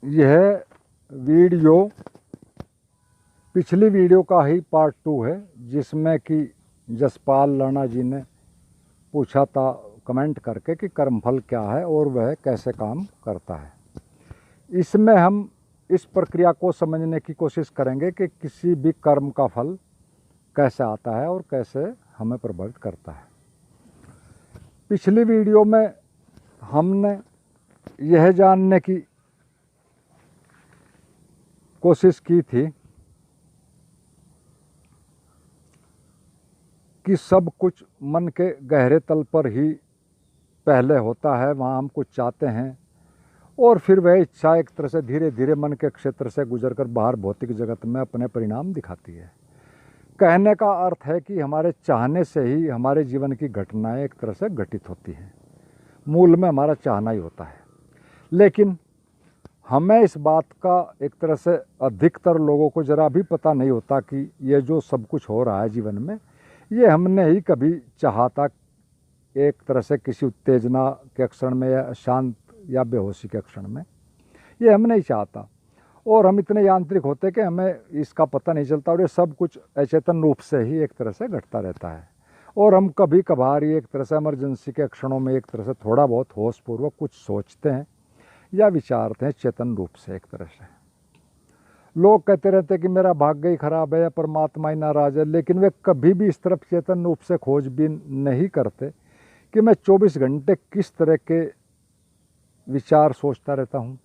यह वीडियो पिछली वीडियो का ही पार्ट 2 है, जिसमें कि जसपाल लाना जी ने पूछा था कमेंट करके कि कर्मफल क्या है और वह कैसे काम करता है। इसमें हम इस प्रक्रिया को समझने की कोशिश करेंगे कि किसी भी कर्म का फल कैसे आता है और कैसे हमें प्रभावित करता है। पिछली वीडियो में हमने यह जानने की कोशिश की थी कि सब कुछ मन के गहरे तल पर ही पहले होता है, वहाँ हम कुछ चाहते हैं और फिर वह इच्छा एक तरह से धीरे धीरे मन के क्षेत्र से गुजरकर बाहर भौतिक जगत में अपने परिणाम दिखाती है। कहने का अर्थ है कि हमारे चाहने से ही हमारे जीवन की घटनाएं एक तरह से घटित होती हैं। मूल में हमारा चाहना ही होता है, लेकिन हमें इस बात का एक तरह से अधिकतर लोगों को ज़रा भी पता नहीं होता कि ये जो सब कुछ हो रहा है जीवन में, ये हमने ही कभी चाहा था। एक तरह से किसी उत्तेजना के क्षण में या शांत या बेहोशी के क्षण में ये हम नहीं चाहता, और हम इतने यांत्रिक होते कि हमें इसका पता नहीं चलता और ये सब कुछ अचेतन रूप से ही एक तरह से घटता रहता है। और हम कभी कभार ये एक तरह से इमरजेंसी के क्षणों में एक तरह से थोड़ा बहुत होशपूर्वक कुछ सोचते हैं या विचारते हैं चेतन रूप से। एक तरह से लोग कहते रहते हैं कि मेरा भाग्य ही खराब है या परमात्मा ही नाराज है, लेकिन वे कभी भी इस तरफ चेतन रूप से खोजबीन नहीं करते कि मैं 24 घंटे किस तरह के विचार सोचता रहता हूँ,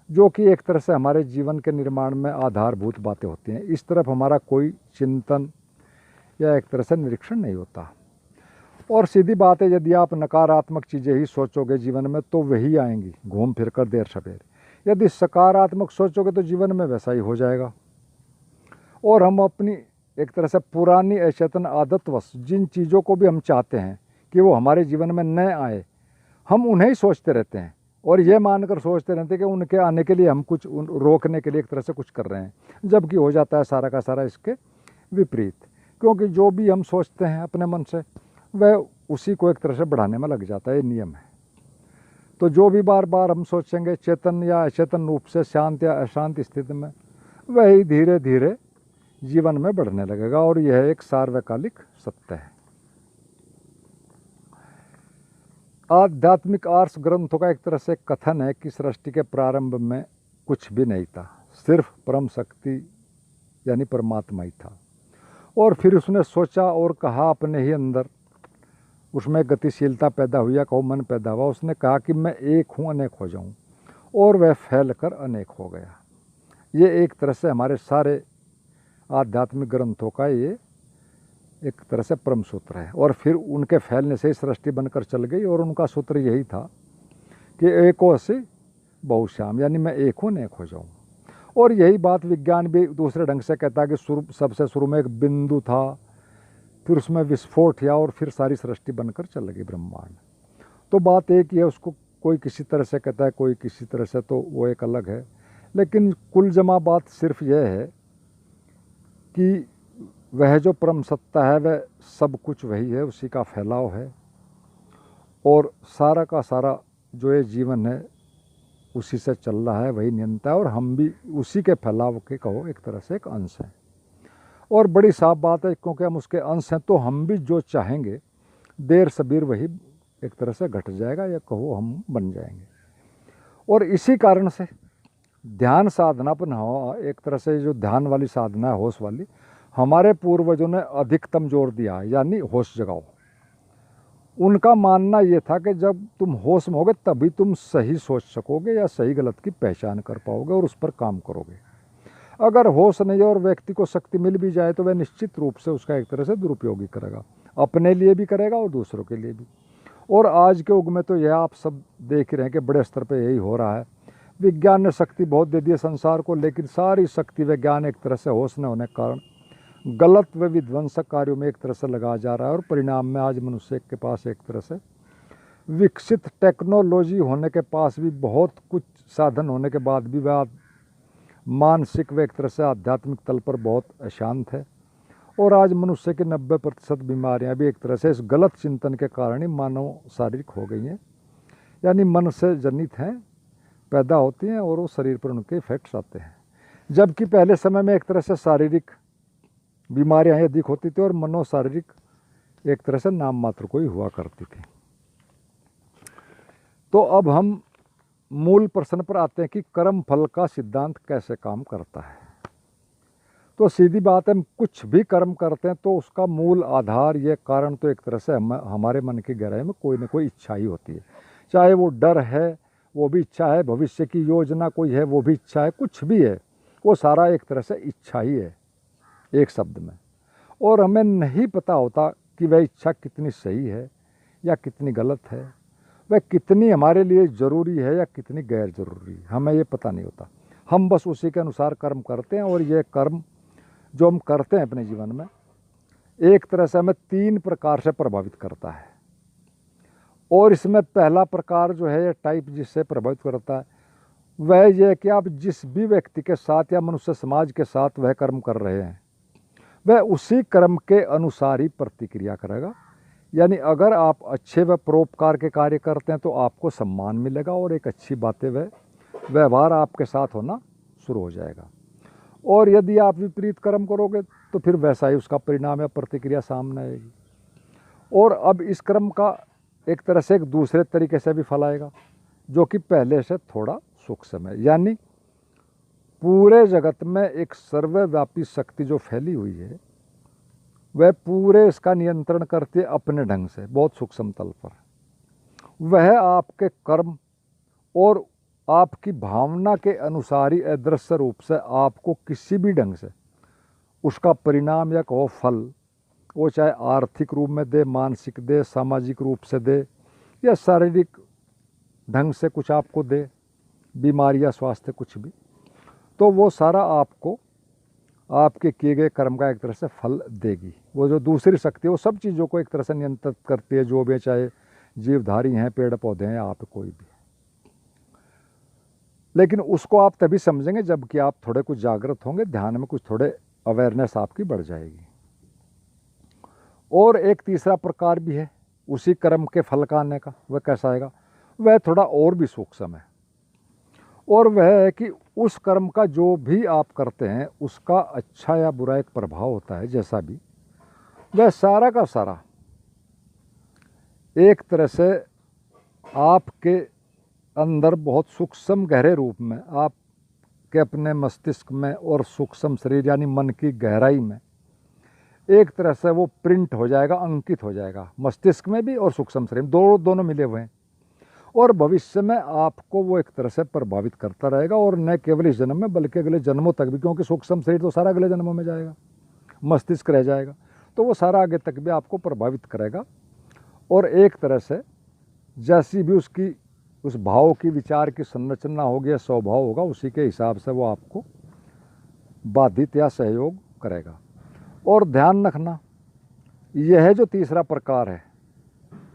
जो कि एक तरह से हमारे जीवन के निर्माण में आधारभूत बातें होती हैं। इस तरफ हमारा कोई चिंतन या एक तरह से निरीक्षण नहीं होता। और सीधी बात है, यदि आप नकारात्मक चीज़ें ही सोचोगे जीवन में तो वही आएंगी घूम फिर कर देर सवेर। यदि सकारात्मक सोचोगे तो जीवन में वैसा ही हो जाएगा। और हम अपनी एक तरह से पुरानी अचेतन आदतवश जिन चीज़ों को भी हम चाहते हैं कि वो हमारे जीवन में न आए, हम उन्हें ही सोचते रहते हैं और ये मानकर सोचते रहते हैं कि उनके आने के लिए हम कुछ रोकने के लिए एक तरह से कुछ कर रहे हैं, जबकि हो जाता है सारा का सारा इसके विपरीत। क्योंकि जो भी हम सोचते हैं अपने मन से, वह उसी को एक तरह से बढ़ाने में लग जाता है। ये नियम है। तो जो भी बार बार हम सोचेंगे चेतन या अचेतन रूप से, शांत या अशांत स्थिति में, वही धीरे धीरे जीवन में बढ़ने लगेगा। और यह एक सार्वकालिक सत्य है। आध्यात्मिक आर्ष ग्रंथों का एक तरह से कथन है कि सृष्टि के प्रारंभ में कुछ भी नहीं था, सिर्फ परम शक्ति यानी परमात्मा ही था। और फिर उसने सोचा और कहा अपने ही अंदर, उसमें गतिशीलता पैदा हुई या कहो मन पैदा हुआ। उसने कहा कि मैं एक हूँ, अनेक हो जाऊँ, और वह फैल कर अनेक हो गया। ये एक तरह से हमारे सारे आध्यात्मिक ग्रंथों का ये एक तरह से परम सूत्र है। और फिर उनके फैलने से ही सृष्टि बनकर चल गई, और उनका सूत्र यही था कि एको से बहुश्याम, यानी मैं एक हूँ, अनेक हो जाऊँ। और यही बात विज्ञान भी दूसरे ढंग से कहता है कि सबसे शुरू में एक बिंदु था, फिर उसमें विस्फोट हुआ और फिर सारी सृष्टि बनकर चल गई ब्रह्मांड। तो बात एक ही है, उसको कोई किसी तरह से कहता है, कोई किसी तरह से, तो वो एक अलग है। लेकिन कुल जमा बात सिर्फ यह है कि वह जो परम सत्ता है वह सब कुछ वही है, उसी का फैलाव है। और सारा का सारा जो ये जीवन है उसी से चल रहा है, वही नियंता है, और हम भी उसी के फैलाव के कहो एक तरह से एक अंश हैं। और बड़ी साफ बात है, क्योंकि हम उसके अंश हैं तो हम भी जो चाहेंगे देर सबीर वही एक तरह से घट जाएगा, या कहो हम बन जाएंगे। और इसी कारण से ध्यान साधना पर एक तरह से जो ध्यान वाली साधना है, होश वाली, हमारे पूर्वजों ने अधिकतम जोर दिया, यानी होश जगाओ। उनका मानना ये था कि जब तुम होश में होगे तभी तुम सही सोच सकोगे या सही गलत की पहचान कर पाओगे और उस पर काम करोगे। अगर होश नहीं और व्यक्ति को शक्ति मिल भी जाए तो वह निश्चित रूप से उसका एक तरह से दुरुपयोग ही करेगा, अपने लिए भी करेगा और दूसरों के लिए भी। और आज के युग में तो यह आप सब देख रहे हैं कि बड़े स्तर पर यही हो रहा है। विज्ञान ने शक्ति बहुत दे दी है संसार को, लेकिन सारी शक्ति विज्ञान एक तरह से होश न होने के कारण गलत व विध्वंसक कार्यों में एक तरह से लगा जा रहा है। और परिणाम में आज मनुष्य के पास एक तरह से विकसित टेक्नोलॉजी होने के पास भी, बहुत कुछ साधन होने के बाद भी, वह मानसिक व एक तरह से आध्यात्मिक तल पर बहुत अशांत है। और आज मनुष्य की 90% बीमारियां भी एक तरह से इस गलत चिंतन के कारण ही मानव शारीरिक हो गई हैं, यानी मन से जनित हैं। पैदा होती हैं और वो शरीर पर उनके इफेक्ट्स आते हैं। जबकि पहले समय में एक तरह से शारीरिक बीमारियां अधिक होती थी और मनोशारीरिक एक तरह से नाम मात्र को ही हुआ करती थी। तो अब हम मूल प्रश्न पर आते हैं कि कर्म फल का सिद्धांत कैसे काम करता है। तो सीधी बात है, हम कुछ भी कर्म करते हैं तो उसका मूल आधार, ये कारण तो एक तरह से हमारे मन की गहराई में कोई ना कोई इच्छा ही होती है। चाहे वो डर है वो भी इच्छा है, भविष्य की योजना कोई है वो भी इच्छा है, कुछ भी है वो सारा एक तरह से इच्छा ही है एक शब्द में। और हमें नहीं पता होता कि वह इच्छा कितनी सही है या कितनी गलत है, वह कितनी हमारे लिए ज़रूरी है या कितनी गैर ज़रूरी है, हमें ये पता नहीं होता। हम बस उसी के अनुसार कर्म करते हैं और ये कर्म जो हम करते हैं अपने जीवन में एक तरह से हमें 3 प्रकार से प्रभावित करता है। और इसमें पहला प्रकार जो है, ये टाइप जिससे प्रभावित करता है, वह यह है कि आप जिस भी व्यक्ति के साथ या मनुष्य समाज के साथ वह कर्म कर रहे हैं वह उसी कर्म के अनुसार ही प्रतिक्रिया करेगा। यानी अगर आप अच्छे व परोपकार के कार्य करते हैं तो आपको सम्मान मिलेगा और एक अच्छी बातें वह व्यवहार आपके साथ होना शुरू हो जाएगा। और यदि आप विपरीत कर्म करोगे तो फिर वैसा ही उसका परिणाम या प्रतिक्रिया सामने आएगी। और अब इस कर्म का एक तरह से एक दूसरे तरीके से भी फल आएगा जो कि पहले से थोड़ा सूक्ष्म है। यानी पूरे जगत में एक सर्वव्यापी शक्ति जो फैली हुई है वह पूरे इसका नियंत्रण करती है अपने ढंग से, बहुत सूक्ष्म तल पर। वह आपके कर्म और आपकी भावना के अनुसार ही अदृश्य रूप से आपको किसी भी ढंग से उसका परिणाम या कहो फल, वो चाहे आर्थिक रूप में दे, मानसिक दे, सामाजिक रूप से दे या शारीरिक ढंग से कुछ आपको दे, बीमारी या स्वास्थ्य कुछ भी, तो वो सारा आपको आपके किए गए कर्म का एक तरह से फल देगी। वो जो दूसरी शक्ति है वो सब चीज़ों को एक तरह से नियंत्रित करती है, जो भी चाहे जीवधारी हैं, पेड़ पौधे हैं, आप कोई भी। लेकिन उसको आप तभी समझेंगे जबकि आप थोड़े कुछ जागृत होंगे, ध्यान में कुछ थोड़े अवेयरनेस आपकी बढ़ जाएगी। और एक तीसरा प्रकार भी है उसी कर्म के फल का आने का। वह कैसा आएगा? वह थोड़ा और भी सूक्ष्म है और वह है कि उस कर्म का जो भी आप करते हैं उसका अच्छा या बुरा एक प्रभाव होता है, जैसा भी वह सारा का सारा एक तरह से आपके अंदर बहुत सूक्ष्म गहरे रूप में आपके अपने मस्तिष्क में और सूक्ष्म शरीर यानी मन की गहराई में एक तरह से वो प्रिंट हो जाएगा, अंकित हो जाएगा, मस्तिष्क में भी और सूक्ष्म शरीर में, दोनों मिले हुए हैं। और भविष्य में आपको वो एक तरह से प्रभावित करता रहेगा और न केवल इस जन्म में बल्कि अगले जन्मों तक भी, क्योंकि सूक्ष्म शरीर तो सारा अगले जन्मों में जाएगा, मस्तिष्क रह जाएगा, तो वो सारा आगे तक भी आपको प्रभावित करेगा। और एक तरह से जैसी भी उसकी उस भाव की विचार की संरचना होगी या स्वभाव होगा उसी के हिसाब से वो आपको बाधित या सहयोग करेगा। और ध्यान रखना, यह जो तीसरा प्रकार है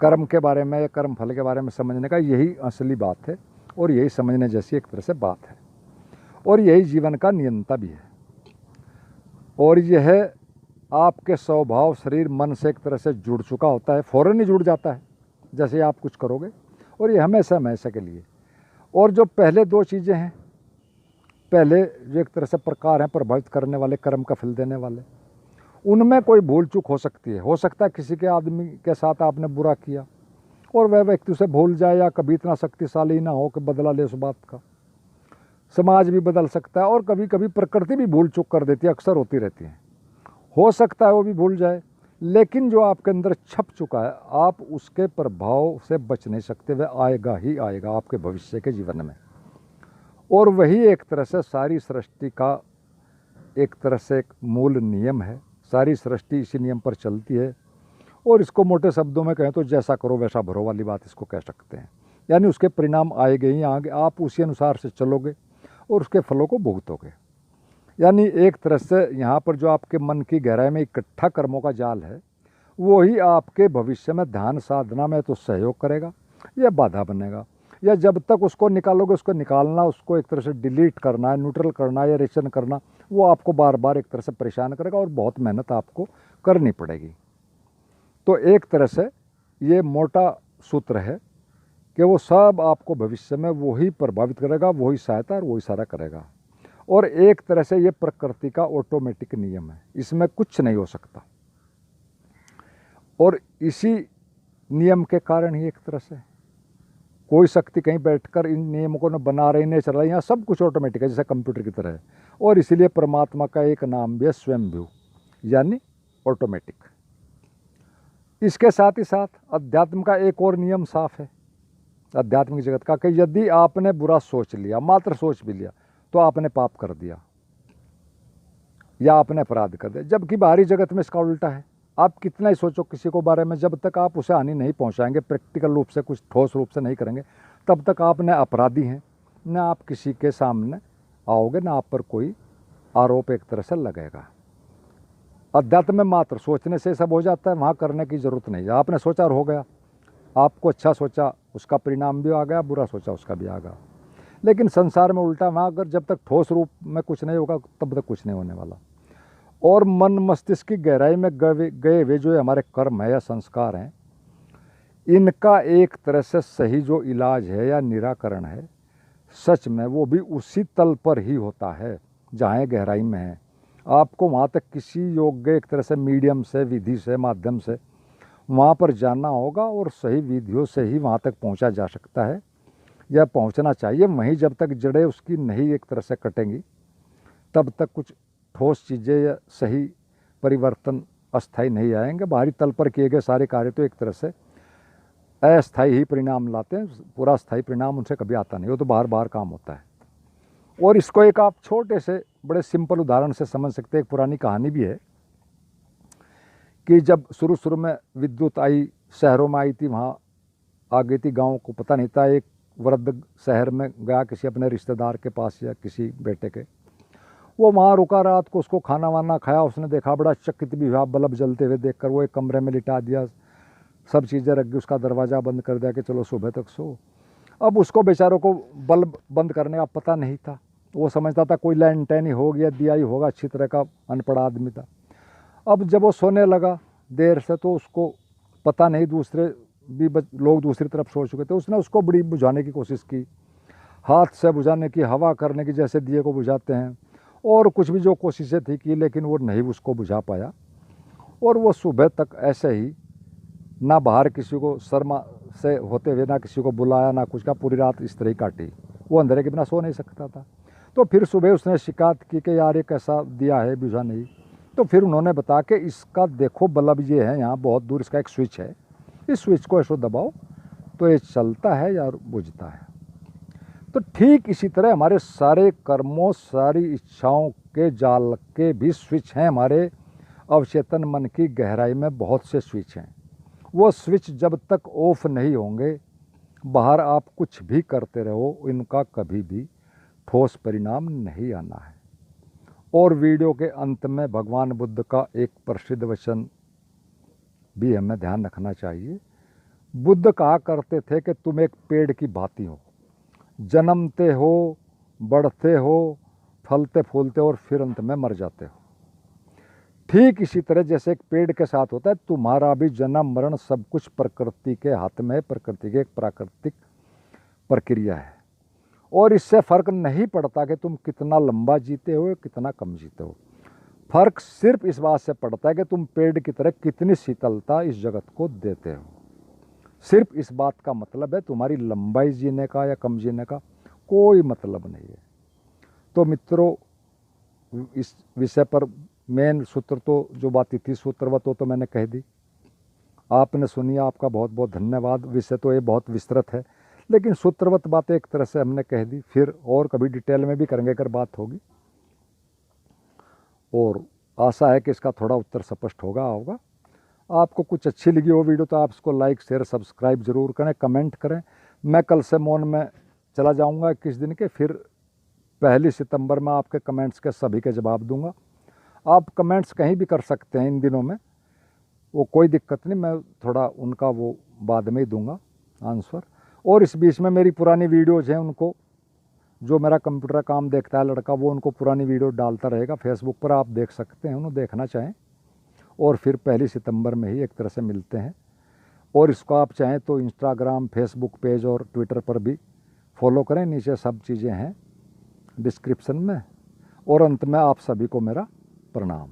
कर्म के बारे में या कर्म फल के बारे में समझने का, यही असली बात है और यही समझने जैसी एक तरह से बात है और यही जीवन का नियंता भी है। और यह आपके स्वभाव, शरीर, मन से एक तरह से जुड़ चुका होता है, फ़ौरन ही जुड़ जाता है जैसे आप कुछ करोगे, और ये हमेशा हमेशा के लिए। और जो पहले 2 चीज़ें हैं, पहले जो एक तरह से प्रकार हैं प्रभावित करने वाले, कर्म का फल देने वाले, उनमें कोई भूल चूक हो सकती है। हो सकता है किसी के आदमी के साथ आपने बुरा किया और वह व्यक्ति उसे भूल जाए या कभी इतना शक्तिशाली ना हो कि बदला ले उस बात का। समाज भी बदल सकता है और कभी कभी प्रकृति भी भूल चूक कर देती है, अक्सर होती रहती है। हो सकता है वो भी भूल जाए, लेकिन जो आपके अंदर छप चुका है आप उसके प्रभाव से बच नहीं सकते, वह आएगा ही आएगा आपके भविष्य के जीवन में। और वही एक तरह से सारी सृष्टि का एक तरह से एक मूल नियम है। सारी सृष्टि इसी नियम पर चलती है और इसको मोटे शब्दों में कहें तो जैसा करो वैसा भरो वाली बात इसको कह सकते हैं। यानी उसके परिणाम आएंगे ही आगे, आप उसी अनुसार से चलोगे और उसके फलों को भुगतोगे। यानी एक तरह से यहाँ पर जो आपके मन की गहराई में इकट्ठा कर्मों का जाल है वो ही आपके भविष्य में ध्यान साधना में तो सहयोग करेगा या बाधा बनेगा, या जब तक उसको निकालोगे, उसको निकालना, उसको एक तरह से डिलीट करना है, न्यूट्रल करना है या रेचन करना, वो आपको बार बार एक तरह से परेशान करेगा और बहुत मेहनत आपको करनी पड़ेगी। तो एक तरह से ये मोटा सूत्र है कि वो सब आपको भविष्य में वही प्रभावित करेगा, वही सहायता और वही सारा करेगा। और एक तरह से ये प्रकृति का ऑटोमेटिक नियम है, इसमें कुछ नहीं हो सकता। और इसी नियम के कारण ही एक तरह से कोई शक्ति कहीं बैठकर इन नियमों को न बना रही, नहीं चल रही, यहाँ सब कुछ ऑटोमेटिक है, जैसे कंप्यूटर की तरह है। और इसीलिए परमात्मा का एक नाम भी है स्वयंभू, यानी ऑटोमेटिक। इसके साथ ही साथ अध्यात्म का एक और नियम साफ है आध्यात्मिक जगत का, कि यदि आपने बुरा सोच लिया, मात्र सोच भी लिया, तो आपने पाप कर दिया या आपने अपराध कर दिया। जबकि बाहरी जगत में इसका उल्टा है। आप कितना ही सोचो किसी को बारे में, जब तक आप उसे हानि नहीं पहुंचाएंगे, प्रैक्टिकल रूप से कुछ ठोस रूप से नहीं करेंगे, तब तक आप न अपराधी हैं, न आप किसी के सामने आओगे, न आप पर कोई आरोप एक तरह से लगेगा। अध्यात्म में मात्र सोचने से सब हो जाता है, वहाँ करने की ज़रूरत नहीं है। आपने सोचा और हो गया। आपको अच्छा सोचा उसका परिणाम भी आ गया, बुरा सोचा उसका भी आ गया। लेकिन संसार में उल्टा, वहाँ अगर जब तक ठोस रूप में कुछ नहीं होगा तब तक कुछ नहीं होने वाला। और मन मस्तिष्क की गहराई में गए हुए जो हमारे कर्म है या संस्कार हैं, इनका एक तरह से सही जो इलाज है या निराकरण है, सच में वो भी उसी तल पर ही होता है जहाँ गहराई में है। आपको वहाँ तक किसी योग्य एक तरह से मीडियम से, विधि से, माध्यम से वहाँ पर जाना होगा, और सही विधियों से ही वहाँ तक पहुँचा जा सकता है या पहुँचना चाहिए। वहीं जब तक जड़ें उसकी नहीं एक तरह से कटेंगी, तब तक कुछ ठोस चीज़ें या सही परिवर्तन अस्थायी नहीं आएंगे। बाहरी तल पर किए गए सारे कार्य तो एक तरह से अस्थायी ही परिणाम लाते हैं, पूरा स्थायी परिणाम उनसे कभी आता नहीं, वो तो बार बार काम होता है। और इसको एक आप छोटे से बड़े सिंपल उदाहरण से समझ सकते हैं। एक पुरानी कहानी भी है कि जब शुरू में विद्युत आई, शहरों में आई थी, वहाँ आ गई थी, गाँव को पता नहीं था। एक वृद्ध शहर में गया किसी अपने रिश्तेदार के पास या किसी बेटे के, वो वहाँ रुका रात को, उसको खाना वाना खाया, उसने देखा, बड़ा चकित भी हुआ बल्ब जलते हुए देखकर। वो एक कमरे में लिटा दिया, सब चीज़ें रख दी, उसका दरवाज़ा बंद कर दिया कि चलो सुबह तक सो। अब उसको बेचारों को बल्ब बंद करने का पता नहीं था। वो समझता था कोई लैंटेन ही हो गया, दिया ही होगा, अच्छी तरह का अनपढ़ आदमी था। अब जब वो सोने लगा देर से, तो उसको पता नहीं दूसरे भी लोग दूसरी तरफ सो चुके थे। उसने उसको बड़ी बुझाने की कोशिश की, हाथ से बुझाने की, हवा करने की, जैसे दिए को बुझाते हैं, और कुछ भी जो कोशिशें थी की, लेकिन वो नहीं उसको बुझा पाया। और वो सुबह तक ऐसे ही, ना बाहर किसी को शर्मा से होते हुए, ना किसी को बुलाया, ना कुछ का, पूरी रात इस तरह ही काटी। वो अंधेरे के बिना सो नहीं सकता था। तो फिर सुबह उसने शिकायत की कि यार ये कैसा दिया है, बुझा नहीं। तो फिर उन्होंने बताया कि इसका देखो बल्ब ये है, यहाँ बहुत दूर इसका एक स्विच है, इस स्विच को ऐसे दबाओ तो ये चलता है या बुझता है। तो ठीक इसी तरह हमारे सारे कर्मों, सारी इच्छाओं के जाल के भी स्विच हैं। हमारे अवचेतन मन की गहराई में बहुत से स्विच हैं। वो स्विच जब तक ऑफ नहीं होंगे, बाहर आप कुछ भी करते रहो, इनका कभी भी ठोस परिणाम नहीं आना है। और वीडियो के अंत में भगवान बुद्ध का एक प्रसिद्ध वचन भी हमें ध्यान रखना चाहिए। बुद्ध कहा करते थे कि तुम एक पेड़ की भांति हो, जन्मते हो, बढ़ते हो, फलते फूलते और फिर अंत में मर जाते हो। ठीक इसी तरह जैसे एक पेड़ के साथ होता है, तुम्हारा भी जन्म मरण सब कुछ प्रकृति के हाथ में है, प्रकृति की एक प्राकृतिक प्रक्रिया है। और इससे फर्क नहीं पड़ता कि तुम कितना लंबा जीते हो, कितना कम जीते हो। फर्क सिर्फ इस बात से पड़ता है कि तुम पेड़ की तरह कितनी शीतलता इस जगत को देते हो। सिर्फ इस बात का मतलब है, तुम्हारी लंबाई जीने का या कम जीने का कोई मतलब नहीं है। तो मित्रों, इस विषय पर मेन सूत्र तो जो बात थी सूत्रवत, तो मैंने कह दी, आपने सुनी, आपका बहुत बहुत धन्यवाद। विषय तो ये बहुत विस्तृत है, लेकिन सूत्रवत बातें एक तरह से हमने कह दी। फिर और कभी डिटेल में भी करेंगे अगर बात होगी, और आशा है कि इसका थोड़ा उत्तर स्पष्ट होगा। आपको कुछ अच्छी लगी हो वीडियो तो आप इसको लाइक, शेयर, सब्सक्राइब जरूर करें, कमेंट करें। मैं कल से मौन में चला जाऊंगा 21 दिन के, फिर 1 सितंबर में आपके कमेंट्स के सभी के जवाब दूंगा। आप कमेंट्स कहीं भी कर सकते हैं इन दिनों में, वो कोई दिक्कत नहीं, मैं थोड़ा उनका वो बाद में ही दूंगा आंसर। और इस बीच में मेरी पुरानी वीडियोज़ हैं, उनको जो मेरा कंप्यूटर का काम देखता है लड़का, वो उनको पुरानी वीडियो डालता रहेगा फेसबुक पर, आप देख सकते हैं, उन्हें देखना चाहें। और फिर 1 सितंबर में ही एक तरह से मिलते हैं। और इसको आप चाहें तो इंस्टाग्राम, फेसबुक पेज और ट्विटर पर भी फॉलो करें, नीचे सब चीज़ें हैं डिस्क्रिप्शन में। और अंत में आप सभी को मेरा प्रणाम।